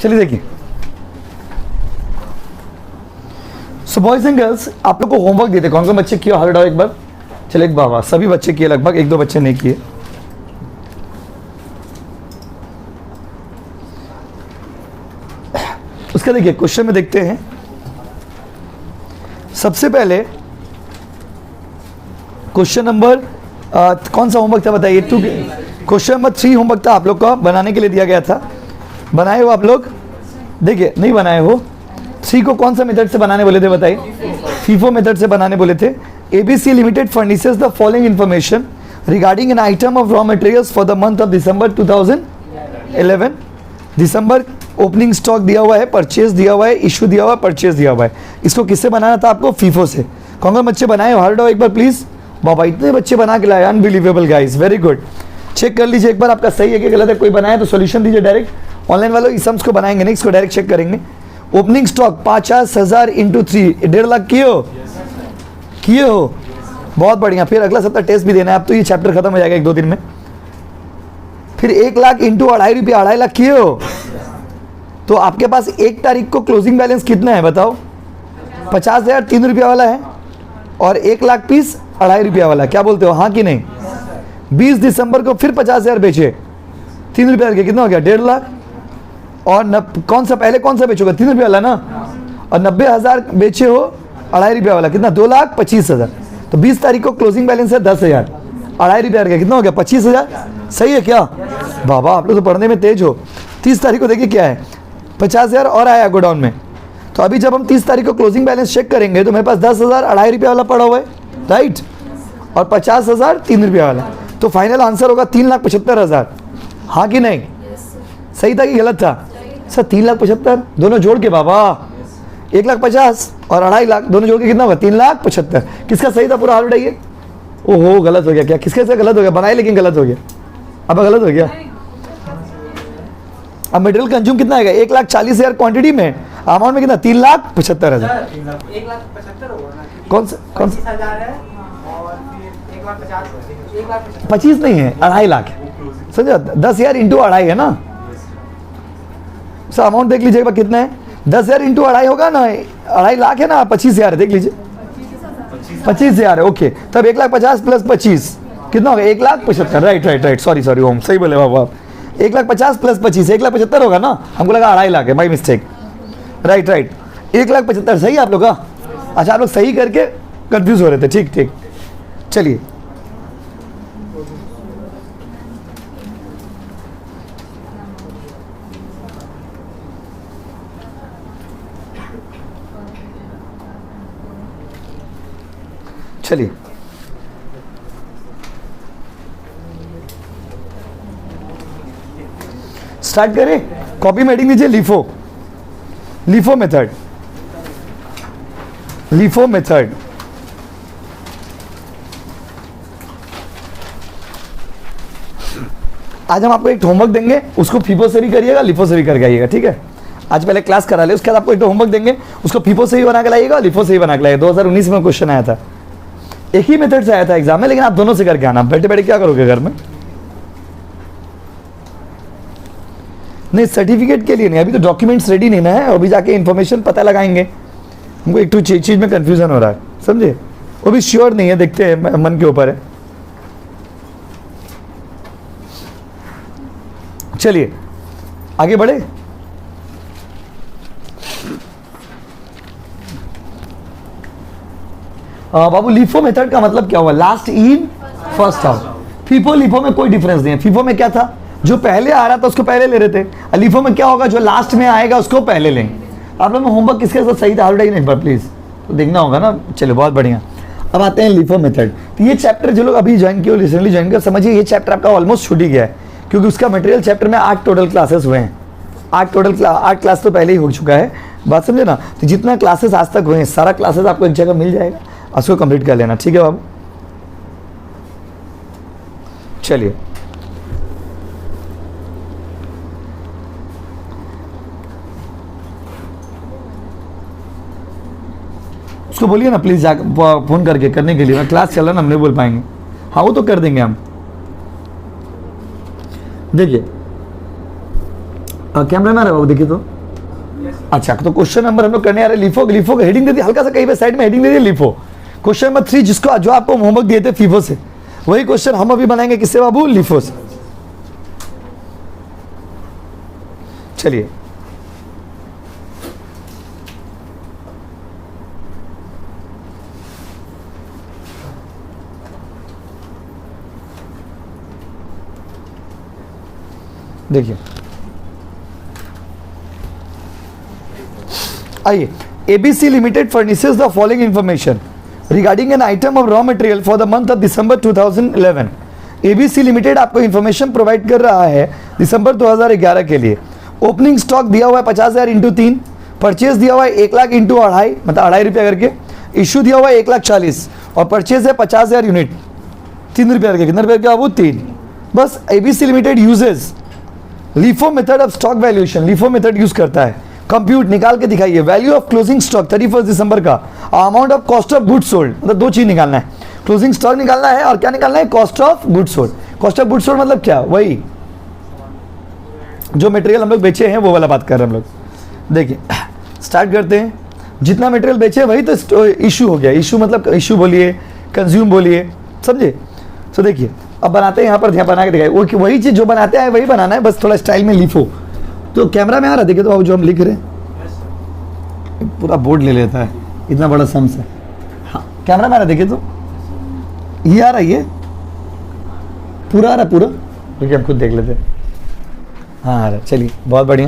चलिए देखिए, so boys and girls, आप लोग को होमवर्क देते, कौन कौन बच्चे किए हाथ उठाओ एक बार। चलिए एक बाबा, सभी बच्चे किए, लगभग एक दो बच्चे नहीं किए। उसका देखिए क्वेश्चन में देखते हैं। सबसे पहले क्वेश्चन नंबर कौन सा होमवर्क था बताइए। क्वेश्चन नंबर 3 होमवर्क था आप लोग का, बनाने के लिए दिया गया था। बनाए हो आप लोग? देखिए नहीं बनाए हो। 3 को कौन सा मेथड से बनाने बोले थे बताइए? फीफो मेथड से बनाने बोले थे। ABC limited furnishes the following information regarding an item of raw materials for the month of December 2011। December opening stock दिया हुआ है, परचेज दिया हुआ है, इशू दिया हुआ है, परचेज दिया हुआ है। इसको किससे बनाना था आपको? फीफो से। कौन कौन बच्चे बनाए हो? हार्ड एक बार प्लीज। बाबा इतने बच्चे बना के लाए, unbelievable guys, very good. Check कर लीजिए एक बार आपका सही है कि गलत है। कोई बनाया तो सॉल्यूशन दीजिए डायरेक्ट। ऑनलाइन वालों इस सम्स को बनाएंगे नहीं, इसको डायरेक्ट चेक करेंगे। ओपनिंग स्टॉक 50,000 इंटू 3, 1.5 लाख किए हो? किए हो, बहुत बढ़िया। फिर अगला सप्ताह टेस्ट भी देना है, अब तो ये चैप्टर खत्म हो जाएगा 1-2 दिन में। फिर 1 लाख इंटू 2.5 रुपया, 2.5 लाख किए हो? तो आपके पास 1 तारीख को क्लोजिंग बैलेंस कितना है बताओ? 50,000 3 रुपया वाला है और 1 लाख पीस 2.5 रुपया वाला। क्या बोलते हो, हाँ कि नहीं? 20 दिसंबर को फिर 50,000 बेचे, 3 रुपया करके कितना हो गया? 1.5 लाख। और कौन सा पहले कौन सा बेचोगे? 3 रुपया वाला ना। और 90,000 बेचे हो 2.5 रुपया वाला, कितना? 2,25,000। तो 20 तारीख को क्लोजिंग बैलेंस है 10,000, 2.5 रुपया करके कितना हो गया? 25,000। सही है क्या बाबा? आप लोग तो पढ़ने में तेज हो। 30 तारीख को देखिए क्या है, 50,000 और आया गोडाउन में। तो अभी जब हम 30 तारीख को क्लोजिंग बैलेंस चेक करेंगे तो मेरे पास 10,000 2.5 रुपया वाला पड़ा हुआ है, राइट, और 50,000 3 रुपया वाला। तो फाइनल आंसर होगा 3,75,000। हाँ कि नहीं? सही था कि गलत था सर? 3,75,000 दोनों जोड़ के बाबा, 1,50,000 और 2.5 लाख दोनों जोड़ के कितना होगा? 3,75,000। किसका सही था? पूरा हाथ उठाइए। ओहो गलत हो गया क्या? किसके से गलत हो गया? बनाए लेकिन गलत हो गया। अब गलत हो गया। अब मटेरियल कंज्यूम कितना आएगा? 1,40,000 क्वांटिटी में, अमाउंट में कितना? 3,75,000। 25 नहीं है, 2.5 लाख है, समझो। 10,000 इंटू 2.5 है ना सर। अमाउंट देख लीजिएगा कितना है? 10,000 इंटू 2.5 होगा ना, 2.5 लाख है ना, 25,000 है, देख लीजिए 25,000 है। ओके, तब 1,50,000 प्लस 25 कितना होगा? 1,75,000। राइट, सॉरी ओम, सही बोले बाबू आप। 1,50,000 प्लस 25 1,75,000 होगा ना। हमको लगा 2.5 लाख है, माई मिस्टेक। राइट 1,75,000 सही है आप लोग का? अच्छा, आप लोग सही करके कंफ्यूज हो रहे थे, ठीक। चलिए स्टार्ट करें। कॉपी में हेडिंग दीजिए लीफो मेथड। आज हम आपको एक होमवर्क देंगे, उसको फीफो से भी करिएगा, लिफो से भी करके आइएगा, ठीक है? आज पहले क्लास करा ले, उसके बाद आपको एक होमवर्क देंगे, उसको फीफो से भी बना के लाइएगा, लिफो से भी बना के लाइएगा। 2019 में क्वेश्चन आया था, एक ही मेथड से आया था एग्जाम में, लेकिन आप दोनों से करके आना। बैठे बैठे क्या करोगे घर में? नहीं, सर्टिफिकेट के लिए नहीं, अभी तो डॉक्यूमेंट्स रेडी नहीं ना है, अभी जाके इन्फॉर्मेशन पता लगाएंगे। हमको एक तो चीज में कंफ्यूजन हो रहा है, समझे? वो भी श्योर नहीं है, देखते हैं, मन के ऊपर है। चलिए आगे बढ़े। बाबू लिफो मेथड का मतलब क्या हुआ? Last in first out. FIFO LIFO में कोई डिफरेंस नहीं है। फीफो में क्या था, जो पहले आ रहा था उसको पहले ले रहे थे। लिफो में क्या होगा, जो लास्ट में आएगा उसको पहले लेंगे। आप लोग होमवर्क किसके साथ सही था? नहीं एक बार प्लीज तो देखना होगा ना। चलो बहुत बढ़िया। अब आते हैं लिफो मेथड। तो ये चैप्टर जो लोग अभी ज्वाइन किए, रिसेंटली ज्वाइन किया, समझिए ये चैप्टर आपका ऑलमोस्ट छूट ही गया है, क्योंकि उसका मटेरियल चैप्टर में 8 टोटल क्लासेस हुए हैं। 8 क्लास तो पहले ही हो चुका है, बात समझे ना? तो जितना क्लासेस आज तक हुए हैं, सारा क्लासेस आपको एक जगह मिल जाएगा, उसको कंप्लीट कर लेना, ठीक है बाबू? चलिए उसको बोलिए ना प्लीज, फोन करके करने के लिए। मैं क्लास चल रहा ना, हम नहीं बोल पाएंगे। हाँ वो तो कर देंगे हम। देखिए कैमरा में आ रहा है बाबू, देखिए तो। अच्छा, तो क्वेश्चन नंबर हम लोग करने आ रहे लिफो। लिफो हेडिंग दे दी हल्का सा, कहीं पे साइड में हेडिंग दे दी लिफो। क्वेश्चन नंबर 3 जिसको जो आपको होमवर्क दिए थे फीफो से, वही क्वेश्चन हम अभी बनाएंगे किससे बाबू? लिफो से। चलिए देखिए, आइए। ABC Limited furnishes the following information regarding an item of raw material for the month of December 2011. ABC Limited आपको इंफॉर्मेशन प्रोवाइड कर रहा है दिसंबर 2011 के लिए। ओपनिंग स्टॉक दिया हुआ है 50,000 इंटू 3, परचेज दिया हुआ है 1 लाख इंटू 2.5, मतलब 2.5 रुपया करके, इशू दिया हुआ है 1,40,000 और परचेज है 50,000 यूनिट, 3 रुपया करके। कितना रुपया क्या वो? 3। बस ABC Limited uses LIFO method of stock valuation, LIFO method use करता है। कंप्यूट निकाल के दिखाइए वैल्यू ऑफ क्लोजिंग स्टॉक 31 दिसंबर का, amount of cost of goods sold, मतलब 2 चीज निकालना है, क्लोजिंग स्टॉक निकालना है और क्या निकालना है? Cost of goods sold. Cost of goods sold मतलब क्या? वही जो मटेरियल हम लोग बेचे हैं वो वाला बात कर रहे हैं हम लोग। देखिए स्टार्ट करते हैं। जितना मटेरियल बेचे वही तो इशू हो गया। इशू मतलब इशू बोलिए, कंज्यूम बोलिए, समझे? तो देखिए अब बनाते हैं, यहाँ पर ध्यान बना के दिखाइए। वही चीज़ जो बनाते हैं वही बनाना है, बस थोड़ा स्टाइल में लिखो। तो कैमरा में आ रहा है, देखिए तो जो हम लिख रहे हैं पूरा बोर्ड ले लेता है, इतना बड़ा सम्स है। हाँ कैमरा में आ रहा है, देखिए तो ये आ रहा है, ये पूरा आ रहा है पूरा, देखिए हम खुद देख लेते हैं। हाँ आ रहा है, चलिए बहुत बढ़िया।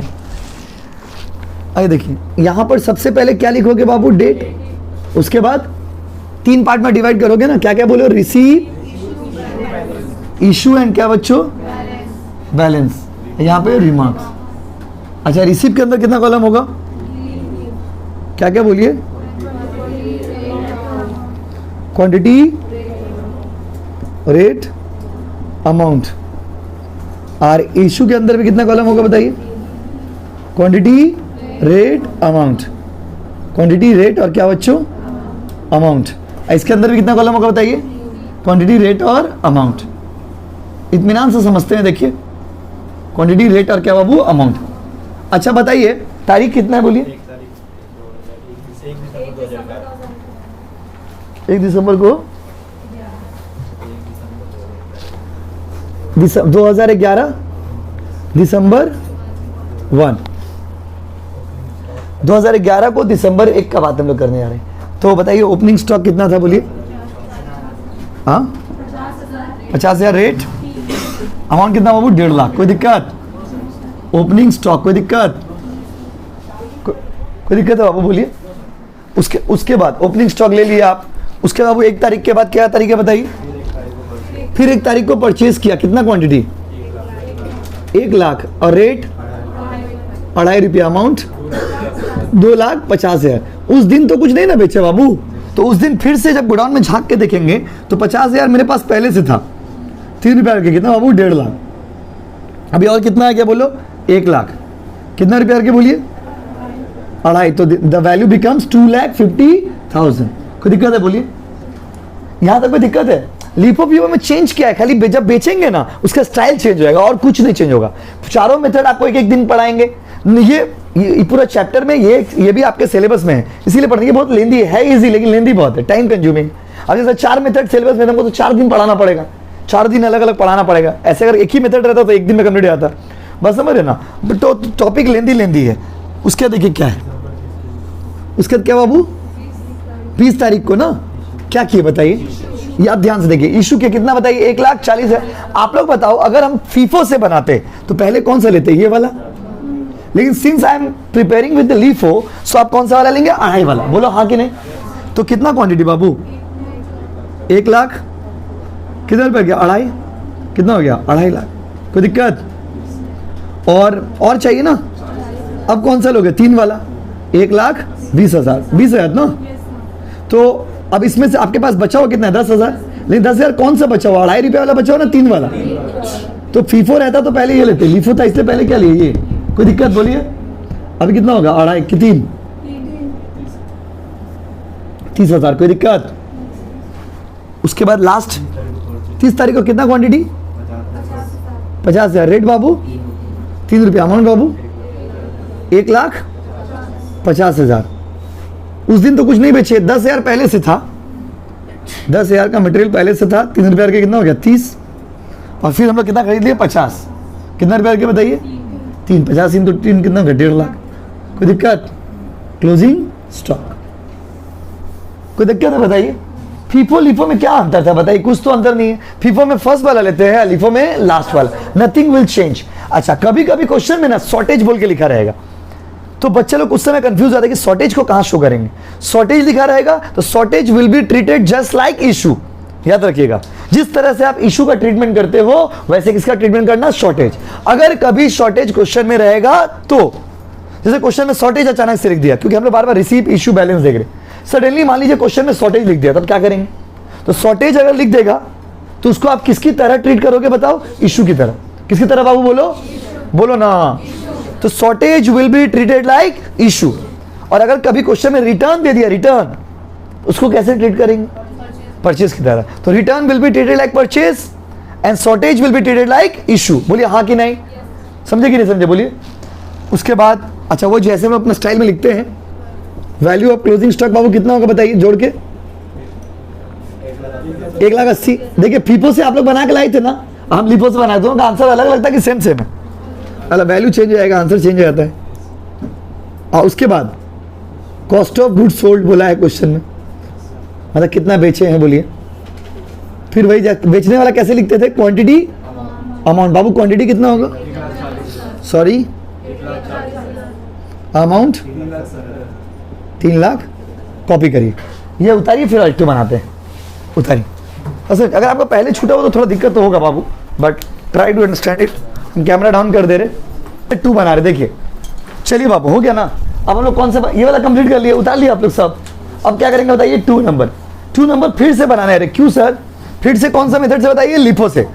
आइए देखिए यहाँ पर सबसे पहले क्या लिखोगे बाबू? डेट। उसके बाद 3 पार्ट में डिवाइड करोगे ना, क्या क्या बोलो? रिसीव, इशू एंड क्या बच्चों? बैलेंस। यहाँ पे रिमार्क्स। अच्छा रिसीव के अंदर कितना कॉलम होगा? क्या क्या बोलिए? Quantity, rate, amount. और इशू के अंदर भी कितना कॉलम होगा बताइए? Quantity, rate, amount. Quantity, rate और क्या बच्चों? अमाउंट। इसके अंदर भी कितना कॉलम होगा बताइए? क्वांटिटी, रेट और अमाउंट। इत्मीनान से समझते हैं, देखिए क्वांटिटी, रेट और क्या बाबू? अमाउंट। अच्छा बताइए तारीख कितना है बोलिए? 1 दिसंबर को 2011 दिसंबर 1, 2011 को दिसंबर 1 का बात हम लोग करने जा रहे हैं। तो बताइए ओपनिंग स्टॉक कितना था बोलिए? हाँ 50,000। रेट, अमाउंट कितना बाबू? 1.5 लाख। कोई दिक्कत? ओपनिंग स्टॉक कोई दिक्कत? कोई दिक्कत है बाबू बोलिए? उसके बाद ओपनिंग स्टॉक ले लिया आप। उसके बाबू 1 तारीख के बाद क्या तारीख है बताइए? फिर 1 तारीख को परचेज किया, कितना क्वांटिटी? 1 लाख। और रेट 2.5 रुपया, अमाउंट 2,50,000। उस दिन तो कुछ नहीं ना बेचे बाबू, तो उस दिन फिर से जब गोडाउन में झांक के देखेंगे तो 50,000 मेरे पास पहले से था, 3 रुपया करके। कितना बाबू? 1.5 लाख। अभी और कितना है क्या बोलो? 1 लाख। कितना रुपया करके बोलिए? 2.5। तो द वैल्यू बिकम्स 2,50,000। कोई दिक्कत है बोलिए? यहाँ तक कोई दिक्कत है? लिफो पीओ में चेंज क्या है? खाली जब बेचेंगे ना उसका स्टाइल चेंज होगा और कुछ नहीं चेंज होगा। चारों मेथड आपको एक दिन पढ़ाएंगे। ये पूरा चैप्टर में ये भी आपके सिलेबस में है, इसीलिए पढ़ने की बहुत लेंदी है। इजी लेकिन लेंदी बहुत है, टाइम कंज्यूमिंग। अब जैसे 4 मेथड सिलेबस में हमको तो 4 दिन पढ़ाना पड़ेगा, 4 दिन अलग अलग पढ़ाना पड़ेगा। ऐसे अगर एक ही मेथड रहता तो 1 दिन में कंप्लीट हो जाता। बस समझ रहे ना? तो टॉपिक लेंदी है। उसके देखिए क्या है, उसके बाद क्या बाबू? 20 तारीख को ना क्या किए बताइए? ये आप ध्यान से देखिए। इशू के कितना बताइए? 1,40,000 है। आप लोग बताओ अगर हम फीफो से बनाते तो पहले कौन सा लेते? ये वाला। लेकिन since I am preparing with the LIFO, so आप कौन सा वाला लेंगे? 2.5 वाला। बोलो हाँ कि नहीं? तो कितना क्वांटिटी बाबू? 1 लाख। कितना रुपया गया? 2.5। कितना हो गया? 2.5 लाख। कोई दिक्कत? और चाहिए ना? अब कौन सा लोगे? 3 वाला। 1,20,000। 20,000 ना? तो अब इसमें से आपके पास बचा हुआ कितना है? 10,000। लेकिन 10,000 कौन सा बचा हुआ? 2.5 रुपया वाला बचा हुआ ना, 3 वाला। तो फीफो रहता तो पहले ये लेते, लिफो था इसलिए पहले क्या लिए? ये। कोई दिक्कत बोलिए? अभी कितना होगा? 2.5 की 3, 30,000। कोई दिक्कत? उसके बाद लास्ट 30 तारीख को कितना क्वांटिटी? 50,000। रेट बाबू 3 रुपया। अमाउंट बाबू 1,50,000। उस दिन तो कुछ नहीं बेचे, 10,000 पहले से था, 10,000 का मटेरियल पहले से था, 3 रुपये के कितना हो गया 30, और फिर हम लोग कितना खरीद लिए 50, कितना रुपये के बताइए 3, 50 इंटू 3 कितना होगा 1.5 लाख। कोई दिक्कत? Closing stock. कोई दिक्कत है बताइए? फीफो लिफो में क्या अंतर था बताइए? कुछ तो अंतर नहीं है। फीफो में फर्स्ट वाला लेते हैं, लिफो में लास्ट वाला, नथिंग विल चेंज। अच्छा, कभी कभी क्वेश्चन में ना शॉर्टेज बोल के लिखा रहेगा, तो बच्चे लोग उस समय कंफ्यूज जाते हैं कि शॉर्टेज को कहां शो करेंगे। शॉर्टेज लिखा रहेगा तो shortage will be treated just like issue. याद रखिएगा, जिस तरह से आप इशू का ट्रीटमेंट करते हो वैसे किसका ट्रीटमेंट करना? शॉर्टेज। अगर कभी शॉर्टेज क्वेश्चन में रहेगा तो, जैसे क्वेश्चन में शॉर्टेज अचानक से लिख दिया, क्योंकि हम लोग बार बार रिसीव इशू बैलेंस देख रहे, सडनली मान लीजिए क्वेश्चन में शॉर्टेज लिख दिया, तब क्या करेंगे? तो शॉर्टेज अगर लिख देगा तो उसको आप किसकी तरह ट्रीट करोगे बताओ? इशू की तरह। किसकी तरह बाबू? बोलो, बोलो ना। तो shortage will be treated like issue. और अगर कभी क्वेश्चन में रिटर्न दे दिया, रिटर्न, उसको कैसे ट्रीट करेंगे? परचेज की तरह। तो return will be treated like purchase and shortage will be treated like issue. बोलिए हाँ कि नहीं? समझे कि नहीं समझे? बोलिए। उसके बाद अच्छा, वो जैसे हम अपना स्टाइल में लिखते हैं, वैल्यू ऑफ क्लोजिंग स्टॉक बाबू कितना होगा बताइए जोड़ के? 1,80,000। देखिए फीफो से आप लोग बना के लाए थे ना, हम लिफो से बनाए, दोनों का आंसर अलग लगता है कि सेम सेम है? अलग, वैल्यू चेंज हो जाएगा, आंसर चेंज हो जाता है। और उसके बाद कॉस्ट ऑफ गुड्स सोल्ड बोला है क्वेश्चन में, मतलब कितना बेचे हैं बोलिए। फिर वही बेचने वाला कैसे लिखते थे? Quantity amount. बाबू क्वांटिटी कितना होगा? Sorry, amount 3 lakh. कॉपी करिए, ये उतारिए, फिर अल्टो बनाते हैं। उतारिए। अच्छा, अगर आपको पहले छूटा हो तो थोड़ा दिक्कत तो होगा बाबू, but try to understand it. हम कैमरा डाउन कर दे रहे, 2 बना रहे, देखिए। चलिए बाबू, हो गया ना? अब हम लोग कौन सा ये वाला कंप्लीट कर लिए, उतार लिया आप लोग सब। अब क्या करेंगे बताइए? 2 नंबर फिर से बनाना है। क्यों सर? फिर से कौन सा मेथड से बताइए? लिफो से।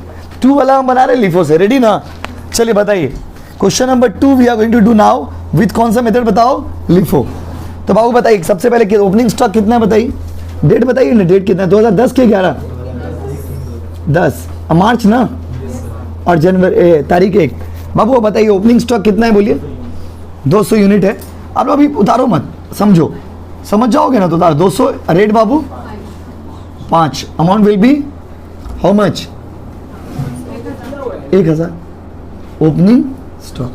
2 वाला हम बना रहे लिफो से। रेडी ना? चलिए बताइए, question number 2 we are going to do now with कौन सा मेथड बताओ? लिफो। तो बाबू बताइए, सबसे पहले ओपनिंग स्टॉक कितना है बताइए? डेट बताइए ना, डेट कितना है? 2010 के 11 10 मार्च ना, और जनवरी तारीख 1। बाबू बताइए ओपनिंग स्टॉक कितना है बोलिए? 200 यूनिट है। आप लोग अभी उतारो मत, समझो, समझ जाओगे ना तो उतारो। 200 rate Babu 5। Amount will be how much? 1,000। Opening stock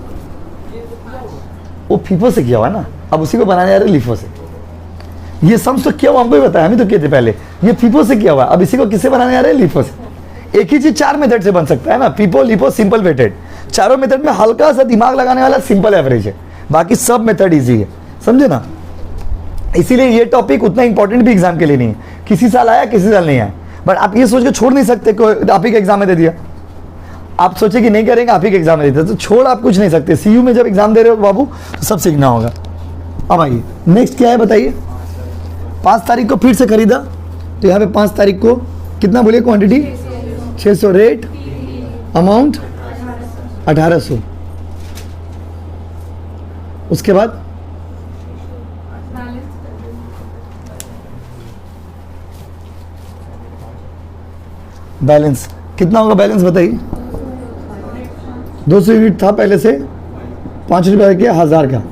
वो फीफो से किया हुआ है ना, अब उसी को बनाने जा रहे लिफो से। ये सम तो किया हुआ हमको ही बताया, हम ही तो किए थे पहले। ये फीफो से किया हुआ है, अब इसी को किससे बनाने जा रहे हैं? लिफो से। एक ही चीज 4 मेथड से बन सकता है ना, फीफो, लिफो, सिंपल वेटेड। चारों मेथड में हल्का सा दिमाग लगाने वाला सिंपल एवरेज है, बाकी सब मेथड इजी है, समझे ना? इसीलिए ये टॉपिक उतना इंपॉर्टेंट भी एग्जाम के लिए नहीं है। किसी साल आया, किसी साल नहीं आया, बट आप ये सोच के छोड़ नहीं सकते कोई आप ही के एग्जाम में दे दिया, आप सोचे कि नहीं करेंगे, आप ही के एग्जाम में देते तो छोड़ आप कुछ नहीं सकते। सीयू में जब एग्जाम दे रहे हो बाबू तो सब सीखना होगा। अब आइए नेक्स्ट क्या है बताइए? 5 तारीख को फिर से खरीदा, तो यहाँ पे 5 तारीख को कितना बोलिए? Quantity 600, rate amount 1800। उसके बाद बैलेंस कितना होगा? बैलेंस बताइए। 200 यूनिट था पहले से, 5 रुपये के 1000 का,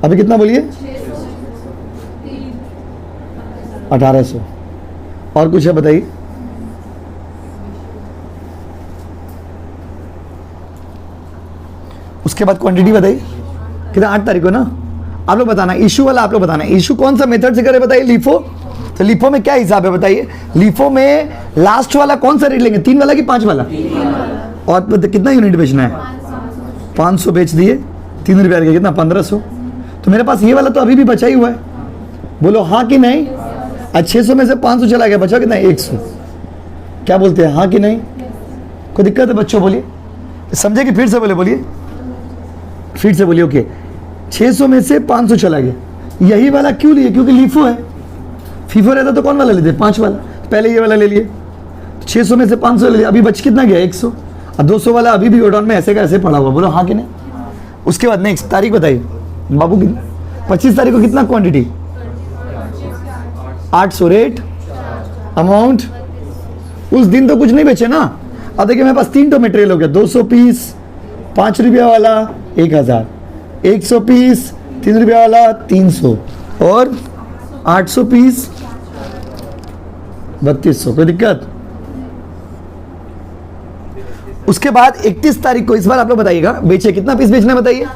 अभी कितना बोलिए? 1800। और कुछ है बताइए? उसके बाद क्वांटिटी बताइए कितना? 8 तारीख को ना। आप लोग बताना, इशू वाला आप लोग बताना, इशू कौन सा मेथड से करे बताइए? लिफो। तो लिफो में क्या हिसाब है बताइए? लिफो में लास्ट वाला कौन सा रेट लेंगे? 3 वाला कि 5 वाला? और कितना यूनिट बेचना है? 500 बेच दिए, 3 रुपये के कितना? 1500। तो मेरे पास ये वाला तो अभी भी बचा ही हुआ है, बोलो हाँ कि नहीं? 600 में से 500 चला गया, बचा कितना? 100। क्या बोलते हैं, हाँ कि नहीं? कोई दिक्कत है बच्चों? बोलिए, समझे कि फिर से बोले? बोलिए फिर से बोलिए। ओके, 600 में से 500 चला गया। यही वाला क्यों लिए? क्योंकि लिफो है। फीफो रहता तो कौन वाला लेते? 5 वाला। पहले ये वाला ले लिए, 600 में से 500 ले लिया, अभी बच कितना गया? 100। और 200 वाला अभी भी गोडाउन में ऐसे का ऐसे पड़ा हुआ, बोलो हाँ कि नहीं? उसके बाद नेक्स्ट तारीख बताइए बाबू की? 25 तारीख को कितना क्वांटिटी? 800, rate amount. उस दिन तो कुछ नहीं बेचे ना। अब देखिए मेरे पास 3 तो मटेरियल हो गया, 200 पीस, 5 रुपया वाला, 1000। 100 पीस 3 रुपया वाला 300 और 800 पीस 3200, कोई दिक्कत? उसके बाद 31 तारीख को इस बार आप लोग बताइएगा बेचिए, कितना पीस बेचना है बताइए।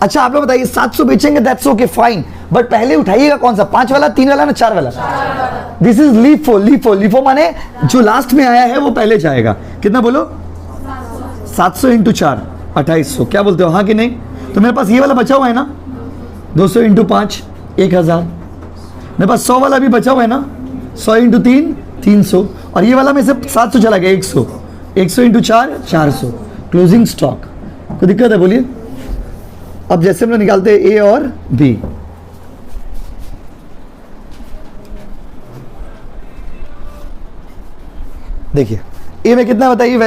अच्छा आप लोग बताइए 700 बेचेंगे, दैट्स ओके फाइन, बट पहले उठाइएगा कौन सा, 5 वाला, 3 वाला ना 4 वाला? This is LIFO. लीफो माने जो लास्ट में आया है वो पहले जाएगा। कितना बोलो? 700 इंटू 4 2800, क्या बोलते हो, हाँ कि नहीं? तो मेरे पास ये वाला बचा हुआ है ना, 200 इंटू 5 1000। मेरे पास 100 वाला भी बचा हुआ है ना, 100 इंटू 3 300, और ये वाला में से 700 चला गया, 100 इंटू 4 400, क्लोजिंग स्टॉक। कोई दिक्कत है बोलिए? अब जैसे हम लोग निकालते हैं ए और बी, देखिए ए में कितना बताइए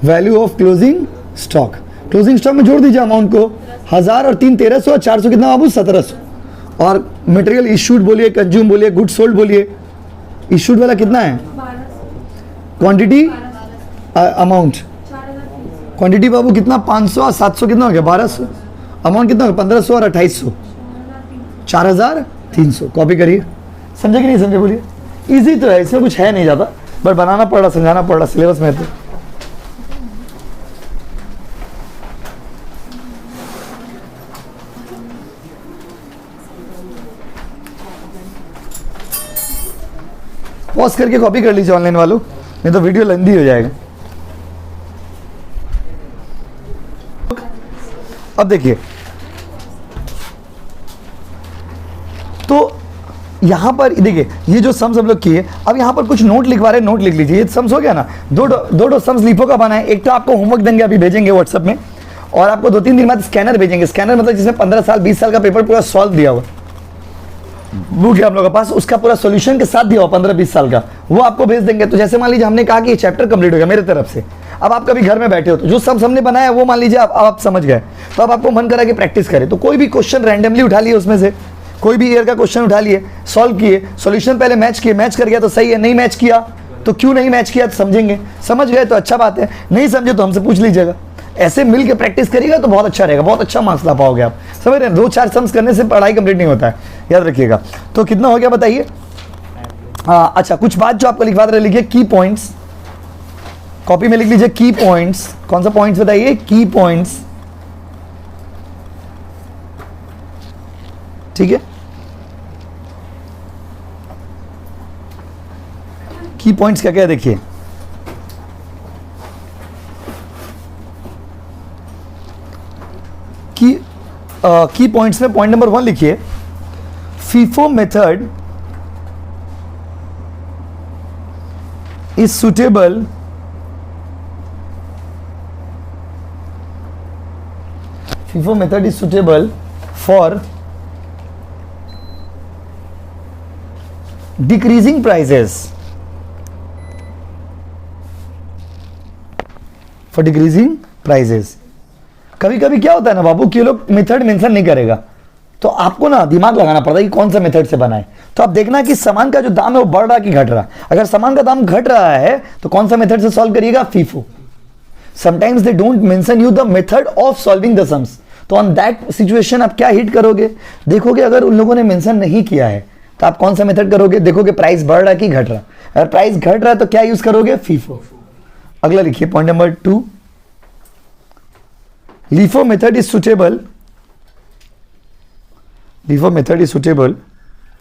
value of closing stock. Closing stock में जोड़ दीजिए अमाउंट को, 1000 और 3 1300 और 400 कितना बाबू 1700, और मटेरियल इशूड बोलिए, कंज्यूम बोलिए, गुड सोल्ड बोलिए। इशूड वाला कितना है? क्वांटिटी अमाउंट, क्वांटिटी बाबू कितना 500 और 700 कितना हो गया 1200, अमाउंट कितना हो गया 1500 और 2800 4300। कॉपी करिए, समझे कि नहीं समझे बोलिए? इजी तो है, इसमें कुछ है नहीं ज़्यादा, बट बनाना पड़ रहा, समझाना पड़ रहा, सिलेबस में तो। पॉज करके कॉपी कर लीजिए ऑनलाइन वालों, नहीं तो वीडियो लंबी हो जाएगा। अब देखिए, तो यहां पर देखिए ये जो सम्स हम लोग किए, अब यहां पर कुछ नोट लिखवा रहे हैं, नोट लिख लीजिए। ये सम्स हो गया ना, दो सम्स लिफो का बना है। एक तो आपको होमवर्क देंगे, अभी भेजेंगे व्हाट्सएप में, और आपको 2-3 दिन बाद स्कैनर भेजेंगे। स्कैनर मतलब जिसमें 15 साल 20 साल का पेपर पूरा सॉल्व दिया हुआ बुक है हम लोग के पास, उसका पूरा सॉल्यूशन के साथ दिया हुआ 15-20 साल का, वो आपको भेज देंगे। तो जैसे मान लीजिए हमने कहा कि ये चैप्टर कंप्लीट हो गया मेरे तरफ से, अब आप कभी घर में बैठे हो तो जो सब हमने बनाया वो मान लीजिए आप समझ गए, तो अब आपको मन करा कि प्रैक्टिस करें, तो कोई भी क्वेश्चन रैंडमली उठा लिए, उसमें से कोई भी ईयर का क्वेश्चन उठा लिए, सॉल्व किए, सॉल्यूशन पहले मैच किए, मैच कर गया तो सही है, नहीं मैच किया तो क्यों नहीं मैच किया तो समझेंगे, समझ गए तो अच्छा बात है, नहीं समझे तो हमसे पूछ लीजिएगा। ऐसे मिल के प्रैक्टिस करिएगा तो बहुत अच्छा रहेगा, बहुत अच्छा मार्क्स ला पाओगे आप, समझ रहे हैं? 2-4 सम्स करने से पढ़ाई कंप्लीट नहीं होता है, याद रखिएगा। तो कितना हो गया बताइए? अच्छा कुछ बात जो आपको लिखवा रहे, लिखिए की पॉइंट्स, कॉपी में लिख लीजिए की पॉइंट्स। कौन सा पॉइंट्स बताइए? की पॉइंट्स, ठीक है। की पॉइंट्स क्या क्या है देखिए, की पॉइंट्स में पॉइंट नंबर 1 लिखिए, FIFO method is suitable FIFO method is suitable for decreasing prices. For decreasing prices. कभी कभी क्या होता है ना बाबू कि लोग मेथड मेंशन नहीं करेगा, तो आपको ना दिमाग लगाना पड़ता है कि कौन सा मेथड से बनाए। तो आप देखना कि सामान का जो दाम है वो बढ़ रहा कि घट रहा। अगर सामान का दाम घट रहा है तो कौन सा मेथड से सॉल्व करिएगा? FIFO. Sometimes they don't mention you the method of solving the sums. तो ऑन दैट सिचुएशन आप क्या हिट करोगे? देखोगे अगर उन लोगों ने मेंशन नहीं किया है तो आप कौन सा मेथड करोगे? देखोगे प्राइस बढ़ रहा है कि घट रहा। अगर प्राइस घट रहा है तो क्या यूज करोगे? FIFO. अगला लिखिए point number 2, LIFO method is suitable. LIFO method is suitable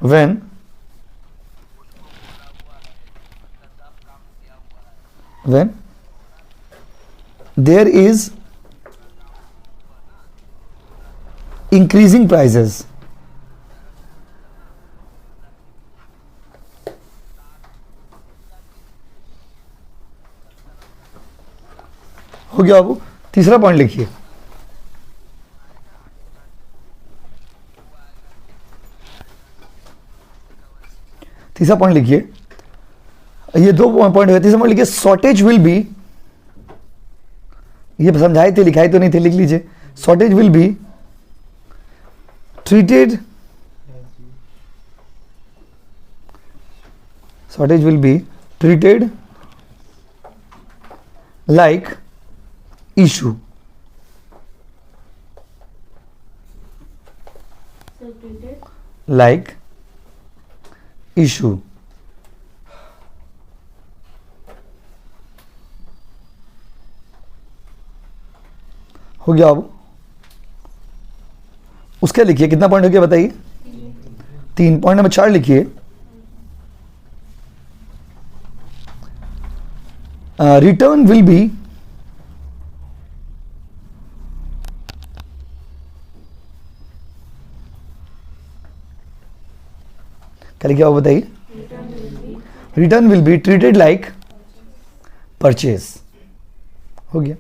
when there is increasing prices. हो गया बाबू। तीसरा पॉइंट लिखिए, तीसरा पॉइंट लिखिए, ये 2 पॉइंट हुए, तीसरा पॉइंट लिखिए, शॉर्टेज विल बी, ये समझाए थे लिखाए तो नहीं थे, लिख लीजिए, shortage will be treated, shortage will be treated like issue. Like issue. हो गया। अब उसके लिखिए कितना पॉइंट हो गया बताइए? 3। पॉइंट नंबर 4 लिखिए। रिटर्न विल बी क्या लिखा हो बताइए? Return will be treated like purchase. हो गया।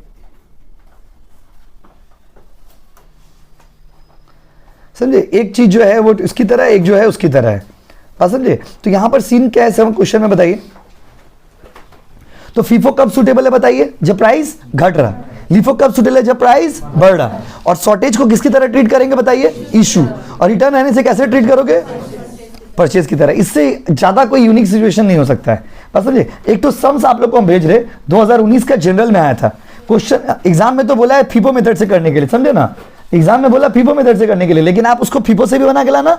समझे? एक चीज जो है वो इसकी तरह है, एक जो है उसकी तरह है। बात समझे? तो यहां पर सीन क्या है सब क्वेश्चन में बताइए। तो फीफो कब सुटेबल है बताइए? जब प्राइस घट रहा। लीफो कब सुटेबल है? जब प्राइस बढ़ रहा। और शॉर्टेज को किसकी तरह ट्रीट करेंगे बताइए? इशू। और रिटर्न रहने से कैसे ट्रीट करोगे? परचेज की तरह। इससे ज्यादा कोई यूनिक सिचुएशन नहीं हो सकता है। बात समझे? एक तो सम्स आप लोग को हम भेज रहे 2019 का जनरल में आया था क्वेश्चन। एग्जाम में तो बोला है फीफो मेथड से करने के लिए, समझे ना? एग्जाम में बोला फीफो मेथड से करने के लिए, लेकिन आप उसको फीफो से भी बना के लाना,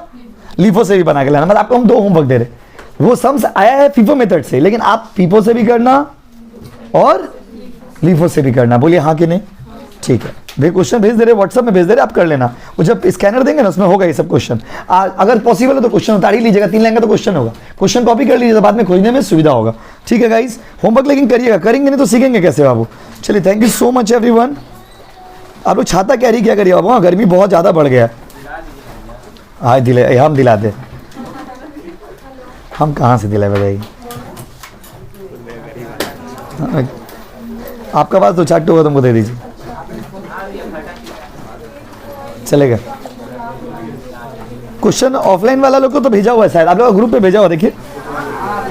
लीफो से भी बना के लाना। मतलब आपको हम 2 होमवर्क दे रहे। वो सम्स आया है फीफो मेथड से, लेकिन आप फीफो से भी करना और लीफो से भी करना। बोलिए हाँ कि नहीं? ठीक है। वे क्वेश्चन भेज दे रहे, व्हाट्सएप में भेज दे रहे, आप कर लेना। वो जब स्कैनर देंगे ना उसमें होगा ये सब क्वेश्चन। अगर पॉसिबल है तो क्वेश्चन उतार ही लीजिएगा। 3 लाइन का तो क्वेश्चन होगा, क्वेश्चन कॉपी कर लीजिएगा, बाद में खोजने में सुविधा होगा। ठीक है गाइस? होमवर्क लेकिन करिएगा, करेंगे नहीं तो सीखेंगे कैसे बाबू? चलिए, thank you so much everyone. आप लोग छाता कैरी क्या करिए बाबू? गर्मी बहुत ज्यादा बढ़ गया। हाँ हम दिला दे। हम कहाँ से दिलाए बताइए? आपका पास 2 चार्ट होगा, तुमको दे दीजिए, चलेगा। क्वेश्चन ऑफलाइन वाला लोग को तो भेजा हुआ है शायद, आप लोग ग्रुप पे भेजा हुआ, देखिए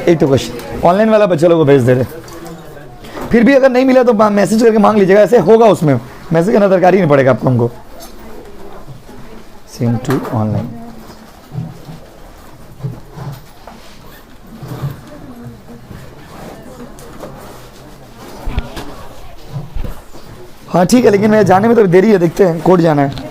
एक तो क्वेश्चन। ऑनलाइन वाला बच्चे लोग को भेज दे रहे। फिर भी अगर नहीं मिला तो मैसेज करके मांग लीजिएगा, ऐसे होगा उसमें मैसेज करना दरकार ही नहीं पड़ेगा आपको हमको। Same to online. हाँ ठीक है, लेकिन मैं जाने में तो देरी है, देखते हैं कोर्ट जाना है।